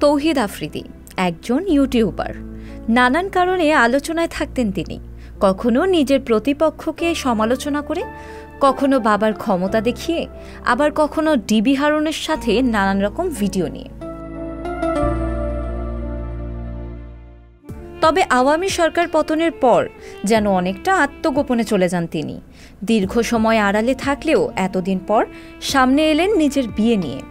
তৌহিদ আফ্রিদি একজন ইউটিউবার। নানান কারণে আলোচনায় থাকতেন তিনি। কখনো নিজের প্রতিপক্ষকে সমালোচনা করে, কখনো বাবার ক্ষমতা দেখিয়ে, আবার কখনো ডিবি হারুনের সাথে নানান রকম ভিডিও নিয়ে। তবে আওয়ামী সরকার পতনের পর যেন অনেকটা আত্মগোপনে চলে যান তিনি। দীর্ঘ সময় আড়ালে থাকলেও এতদিন পর সামনে এলেন নিজের বিয়ে নিয়ে।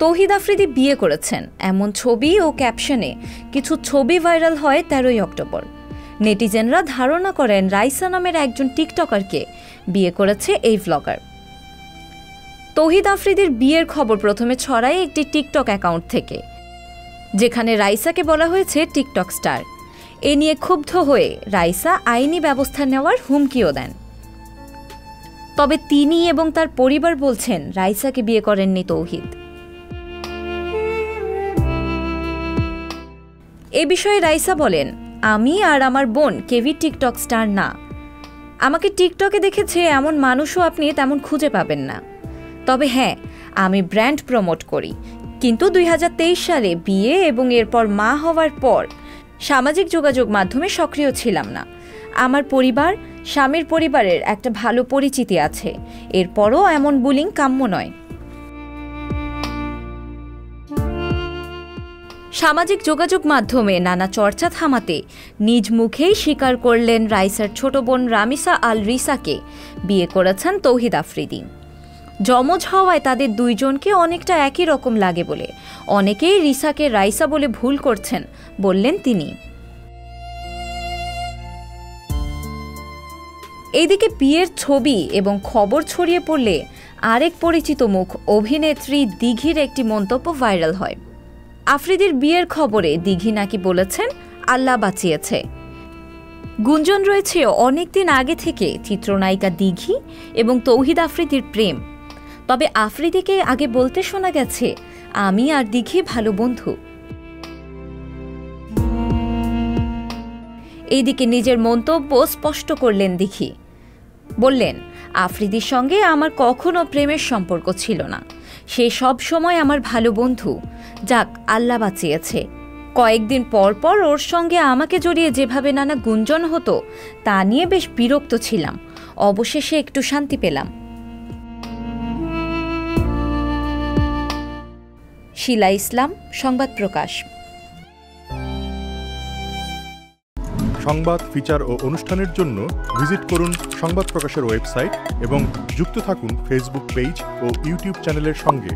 তৌহিদ আফ্রিদি বিয়ে করেছেন এমন ছবি ও ক্যাপশনে কিছু ছবি ভাইরাল হয় 13ই অক্টোবর। নেটিজেনরা ধারণা করেন রাইসা নামের একজন টিকটকারকে বিয়ে করেছে এই ভ্লগার। তৌহিদ আফ্রিদির বিয়ের খবর প্রথমে ছড়ায় একটি টিকটক অ্যাকাউন্ট থেকে, যেখানে রাইসাকে বলা হয়েছে টিকটক স্টার। এ নিয়ে ক্ষুব্ধ হয়ে রাইসা আইনি ব্যবস্থা নেওয়ার হুমকিও দেন। তবে তিনি এবং তার পরিবার বলছেন রাইসাকে বিয়ে করেননি তৌহিদ। এ বিষয়ে রাইসা বলেন, আমি আর আমার বোন কেভি টিকটক স্টার না। আমাকে টিকটকে দেখেছে এমন মানুষও আপনি তেমন খুঁজে পাবেন না। তবে হ্যাঁ, আমি ব্র্যান্ড প্রমোট করি, কিন্তু 2023 সালে বিয়ে এবং এরপর মা হওয়ার পর সামাজিক যোগাযোগ মাধ্যমে সক্রিয় ছিলাম না। আমার পরিবার, স্বামীর পরিবারের একটা ভালো পরিচিতি আছে, এরপরও এমন বুলিং কাম্য নয়। সামাজিক যোগাযোগ মাধ্যমে নানা চর্চা থামাতে নিজ মুখেই স্বীকার করলেন রাইসার ছোট বোন রামিসা আল রিসাকে বিয়ে করেছেন তৌহিদ আফ্রিদি। যমজ হওয়ায় তাদের দুইজনকে অনেকটা একই রকম লাগে বলে অনেকেই রিসাকে রাইসা বলে ভুল করছেন বললেন তিনি। এইদিকে বিয়ের ছবি এবং খবর ছড়িয়ে পড়লে আরেক পরিচিত মুখ অভিনেত্রী দিঘির একটি মন্তব্য ভাইরাল হয়। আফ্রিদির বিয়ের খবরে দিঘি নাকি বলেছেন আল্লাহ বাঁচিয়েছে। গুঞ্জন রয়েছে অনেকদিন আগে থেকে চিত্রনায়িকা দিঘি এবং তৌহিদ আফ্রিদির প্রেম। তবে আফ্রিদিকে আগে বলতে শোনা গেছে, আমি আর দিঘি ভালো বন্ধু। এইদিকে নিজের মন্তব্য স্পষ্ট করলেন দিঘি। বললেন, আফ্রিদির সঙ্গে আমার কখনো প্রেমের সম্পর্ক ছিল না, সে সব সময় আমার ভালো বন্ধু। যাক, আল্লাহ বাঁচিয়েছে। কয়েকদিন পর পর ওর সঙ্গে আমাকে জড়িয়ে যেভাবে নানা গুঞ্জন হতো তা নিয়ে বেশ বিরক্ত ছিলাম। অবশেষে একটু শান্তি পেলাম। শিলা ইসলাম, সংবাদ প্রকাশ। সংবাদ, ফিচার ও অনুষ্ঠানের জন্য ভিজিট করুন সংবাদ প্রকাশের ওয়েবসাইট এবং যুক্ত থাকুন ফেসবুক পেজ ও ইউটিউব চ্যানেলের সঙ্গে।